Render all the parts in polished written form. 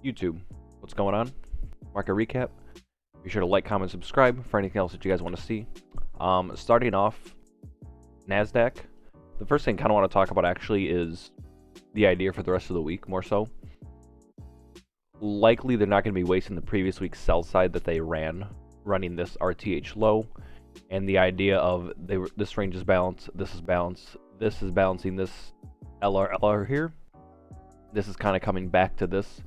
YouTube, what's going on? Market recap. Be sure to like, comment, subscribe for anything else that you guys want to see. Starting off, NASDAQ. The first thing I kind of want to talk about actually is the idea for the rest of the week, more so. Likely they're not going to be wasting the previous week's sell side that they ran, running this RTH low, and the idea of this range is balanced, this is balanced, this is balancing this LR here. This is kind of coming back to this,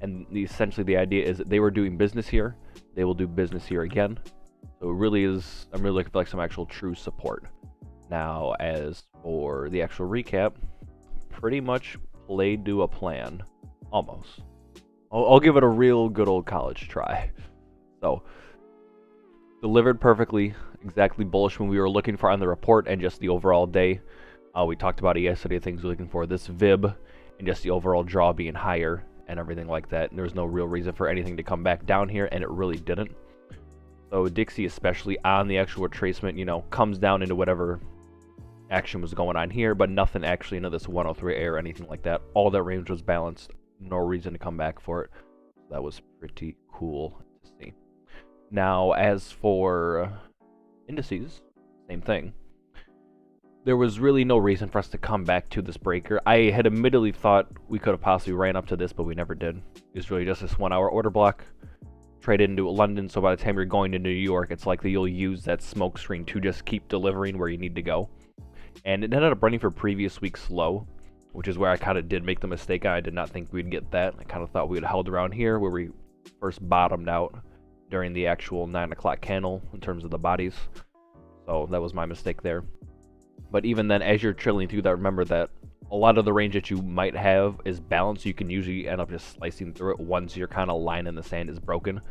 and essentially the idea is that they were doing business here, they will do business here again. So it really is, I'm really looking for like some actual true support. Now, as for the actual recap, pretty much played to a plan, almost. I'll give it a real good old college try. So, delivered perfectly, exactly bullish when we were looking for on the report and just the overall day. We talked about it yesterday, things we're looking for, this VIB, and just the overall draw being higher and everything like that. And there was no real reason for anything to come back down here, and it really didn't. So Dixie, especially on the actual retracement, you know, comes down into whatever action was going on here, but nothing actually into this 103A or anything like that. All that range was balanced. No reason to come back for it. That was pretty cool to see. Now, as for indices, same thing. There was really no reason for us to come back to this breaker. I had admittedly thought we could have possibly ran up to this, but we never did. It was really just this 1 hour order block. Traded into London, so by the time you're going to New York, it's likely you'll use that smoke screen to just keep delivering where you need to go. And it ended up running for previous week's low, which is where I kind of did make the mistake. I did not think we'd get that. I kind of thought we would have held around here where we first bottomed out during the actual 9 o'clock candle in terms of the bodies. So that was my mistake there. But even then, as you're trilling through that, remember that a lot of the range that you might have is balanced. You can usually end up just slicing through it once your kind of line in the sand is broken.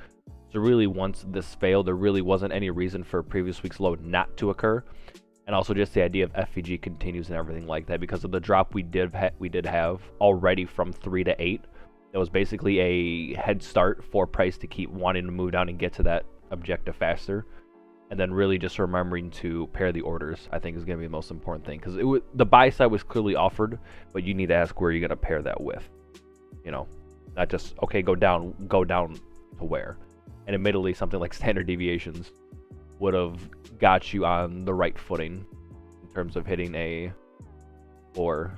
So really, once this failed, there really wasn't any reason for previous week's low not to occur. And also just the idea of FVG continues and everything like that, because of the drop we did have already from 3 to 8. That was basically a head start for price to keep wanting to move down and get to that objective faster. And then really just remembering to pair the orders, I think, is going to be the most important thing. Because the buy side was clearly offered, but you need to ask where you're going to pair that with. You know, not just, okay, go down to where. And admittedly, something like standard deviations would have got you on the right footing in terms of hitting a 4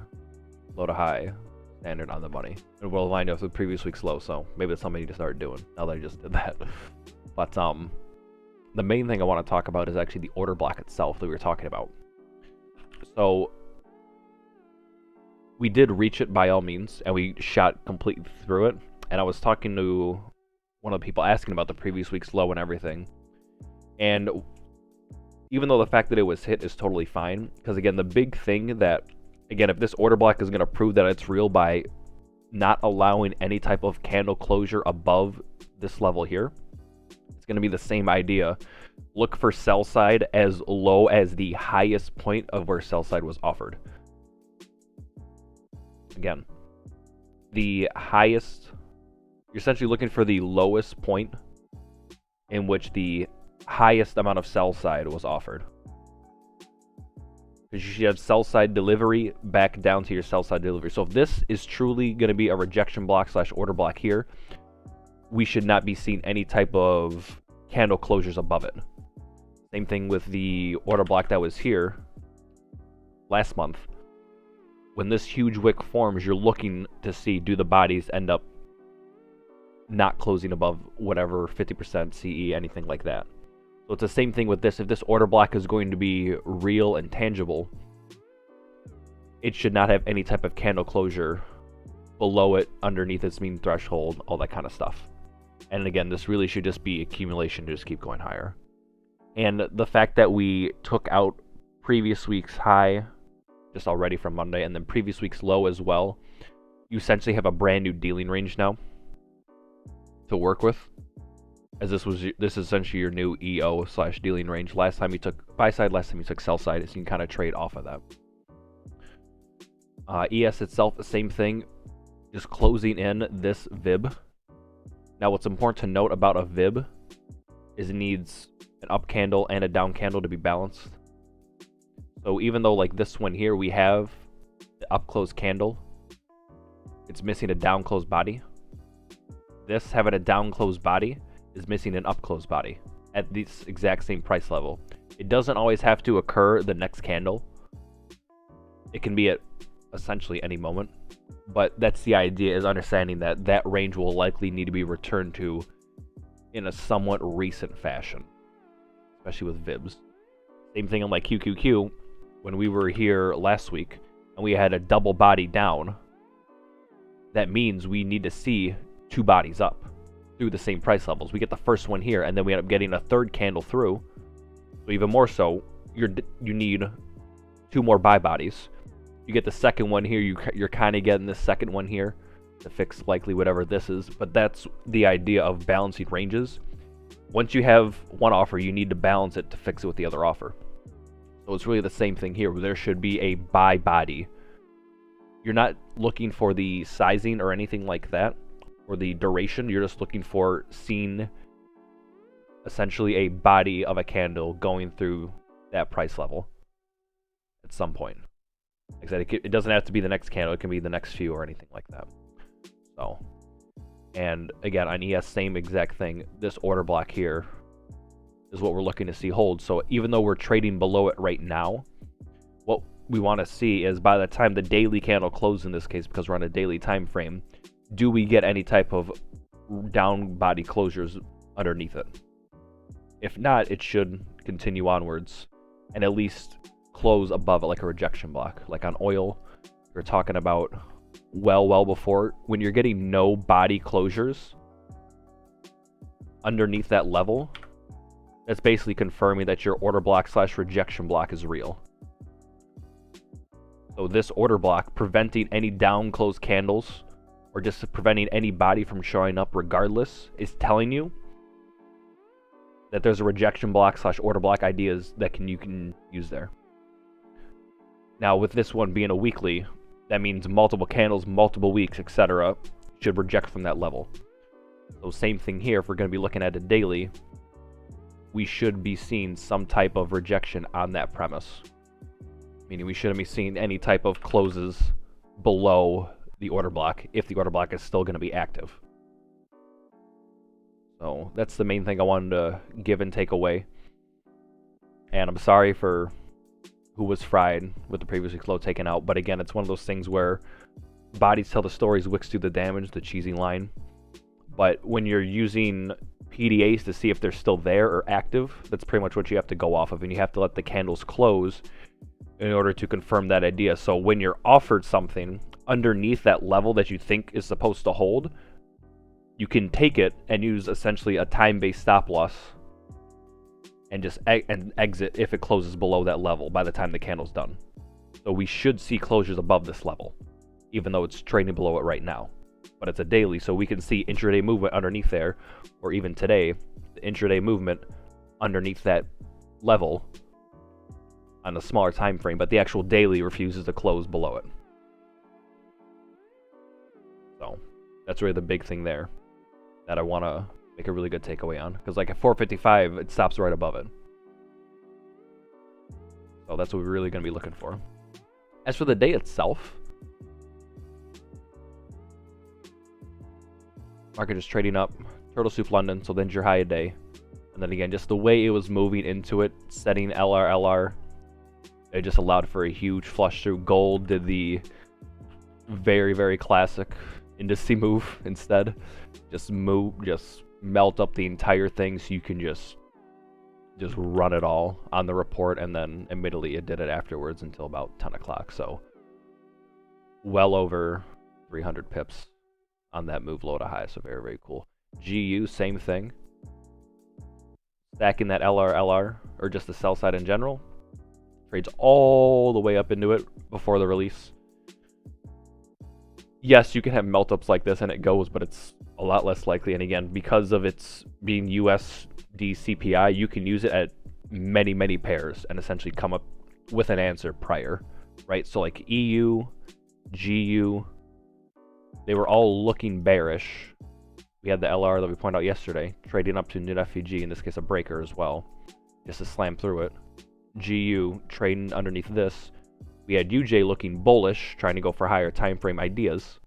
low to high standard on the money. And we'll line up with previous week's low, so maybe it's something you need to start doing now that I just did that. But the main thing I want to talk about is actually the order block itself that we were talking about. So we did reach it by all means, and we shot completely through it. And I was talking to one of the people asking about the previous week's low and everything. And even though the fact that it was hit is totally fine, because again, the big thing that, again, if this order block is going to prove that it's real by not allowing any type of candle closure above this level here, it's going to be the same idea. Look for sell side as low as the highest point of where sell side was offered. Again, the highest, you're essentially looking for the lowest point in which the highest amount of sell side was offered. Because you should have sell side delivery back down to your sell side delivery. So if this is truly going to be a rejection block / order block here, we should not be seeing any type of candle closures above it. Same thing with the order block that was here last month. When this huge wick forms, you're looking to see, do the bodies end up not closing above whatever 50% CE, anything like that. So it's the same thing with this. If this order block is going to be real and tangible, it should not have any type of candle closure below it, underneath its mean threshold, all that kind of stuff. And again, this really should just be accumulation to just keep going higher. And the fact that we took out previous week's high just already from Monday, and then previous week's low as well, you essentially have a brand new dealing range now to work with. As this is essentially your new EO / dealing range. Last time you took buy side, last time you took sell side, so you can kind of trade off of that. ES itself, the same thing, just closing in this VIB. Now what's important to note about a VIB is it needs an up candle and a down candle to be balanced. So even though like this one here, we have the up close candle, it's missing a down close body. This having a down closed body is missing an up closed body at this exact same price level. It doesn't always have to occur the next candle. It can be at essentially any moment. But that's the idea, is understanding that that range will likely need to be returned to in a somewhat recent fashion, especially with VIBs. Same thing on like QQQ, when we were here last week and we had a double body down. That means we need to see two bodies up through the same price levels. We get the first one here, and then we end up getting a third candle through. So even more so, you need two more buy bodies. You get the second one here, you're kind of getting the second one here to fix likely whatever this is. But that's the idea of balancing ranges. Once you have one offer, you need to balance it to fix it with the other offer. So it's really the same thing here, where there should be a buy body. You're not looking for the sizing or anything like that, or the duration. You're just looking for seeing essentially a body of a candle going through that price level at some point. Like I said, it doesn't have to be the next candle. It can be the next few or anything like that. So, and again, on ES, same exact thing. This order block here is what we're looking to see hold. So even though we're trading below it right now, what we want to see is by the time the daily candle closes, in this case, because we're on a daily time frame, do we get any type of down body closures underneath it? If not, it should continue onwards and at least close above it like a rejection block. Like on oil, we're talking about well before, when you're getting no body closures underneath that level, that's basically confirming that your order block / rejection block is real. So this order block preventing any down closed candles or just preventing any body from showing up regardless is telling you that there's a rejection block / order block ideas that you can use there. Now with this one being a weekly, that means multiple candles, multiple weeks, etc. should reject from that level. So same thing here, if we're going to be looking at a daily, we should be seeing some type of rejection on that premise. Meaning we shouldn't be seeing any type of closes below the order block if the order block is still going to be active. So that's the main thing I wanted to give and take away. And I'm sorry for who was fried with the previous week's low taken out. But again, it's one of those things where bodies tell the stories, wicks do the damage, the cheesy line. But when you're using PDAs to see if they're still there or active, that's pretty much what you have to go off of. And you have to let the candles close in order to confirm that idea. So when you're offered something underneath that level that you think is supposed to hold, you can take it and use essentially a time-based stop loss and just exit if it closes below that level by the time the candle's done. So we should see closures above this level, even though it's trading below it right now. But it's a daily, so we can see intraday movement underneath there, or even today, the intraday movement underneath that level on a smaller time frame, but the actual daily refuses to close below it. So that's really the big thing there that I want to make a really good takeaway on, because like at 455 it stops right above it. So that's what we're really going to be looking for. As for the day itself, market just trading up, Turtle Soup London, so then your high a day. And then again, just the way it was moving into it, setting LR, it just allowed for a huge flush through. Gold did the very classic indice move instead. Just melt up the entire thing so you can just run it all on the report, and then admittedly it did it afterwards until about 10 o'clock. So well over 300 pips on that move low to high, so very cool. GU, same thing. Stacking that LR, or just the sell side in general. Trades all the way up into it before the release. Yes, you can have melt-ups like this and it goes, but it's a lot less likely. And again, because of its being USD CPI, you can use it at many pairs and essentially come up with an answer prior, right? So like EU, GU, they were all looking bearish. We had the LR that we pointed out yesterday, trading up to NIFG, in this case a breaker as well, just to slam through it. GU trading underneath this. We had UJ looking bullish, trying to go for higher time frame ideas.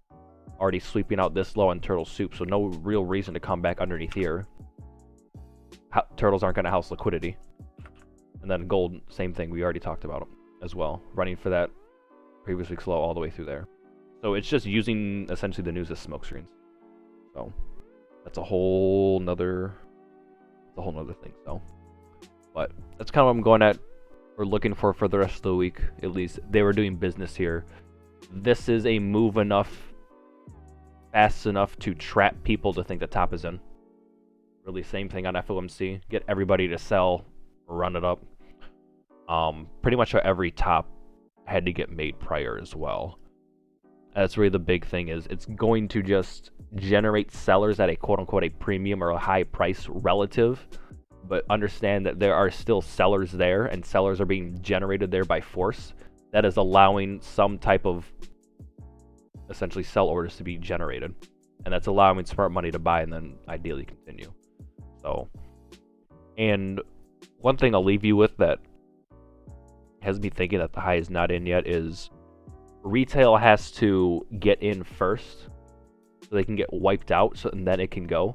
already sweeping out this low on turtle soup, so no real reason to come back underneath here. Turtles aren't going to house liquidity. And then gold, same thing. We already talked about them as well, running for that previous week's low all the way through there. So it's just using essentially the news as smoke screens. So that's a whole nother thing. So, but that's kind of what I'm going at or looking for the rest of the week. At least they were doing business here. This is a move fast enough to trap people to think the top is in. Really, same thing on FOMC. Get everybody to sell, run it up. Pretty much every top had to get made prior as well. That's really the big thing, is it's going to just generate sellers at a quote-unquote a premium or a high price relative, but understand that there are still sellers there, and sellers are being generated there by force. That is allowing some type of essentially sell orders to be generated, and that's allowing smart money to buy and then ideally continue. So, and one thing I'll leave you with that has me thinking that the high is not in yet is retail has to get in first so they can get wiped out, and then it can go.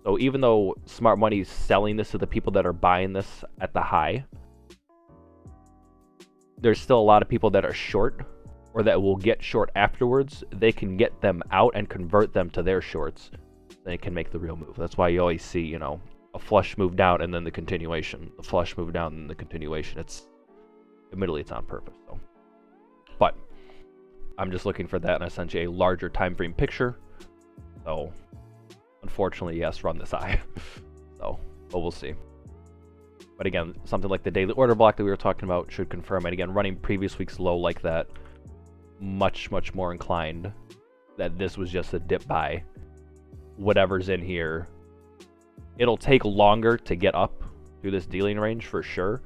So even though smart money is selling this to the people that are buying this at the high, there's still a lot of people that are short or that will get short afterwards. They can get them out and convert them to their shorts. Then it can make the real move. That's why you always see, a flush move down and then the continuation. The flush move down and the continuation. Admittedly, it's on purpose, though. But I'm just looking for that in essentially a larger time frame picture. So, unfortunately, yes, run this high. But we'll see. But again, something like the daily order block that we were talking about should confirm. And again, running previous week's low like that, much more inclined that this was just a dip buy. Whatever's in here, it'll take longer to get up through this dealing range for sure,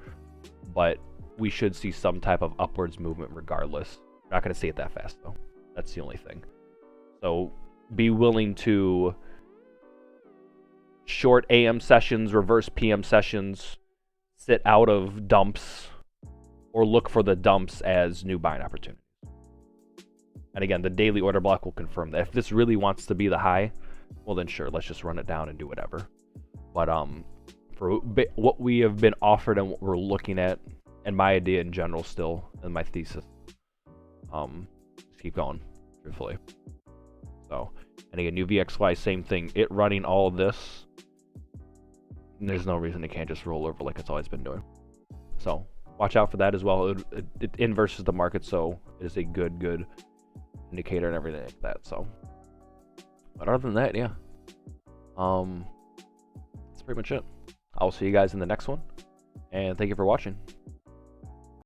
but we should see some type of upwards movement regardless. We're not going to see it that fast, though. That's the only thing. So be willing to short AM sessions, reverse PM sessions, sit out of dumps, or look for the dumps as new buying opportunities. And again, the daily order block will confirm that. If this really wants to be the high, well then sure, let's just run it down and do whatever. But for what we have been offered and what we're looking at, and my idea in general still, and my thesis, just keep going, truthfully. So, and again, UVXY, same thing. It running all of this, there's no reason it can't just roll over like it's always been doing. So, watch out for that as well. It inverses the market, so it is a good indicator and everything like that. So, but other than that, yeah, that's pretty much it. I'll see you guys in the next one, and thank you for watching.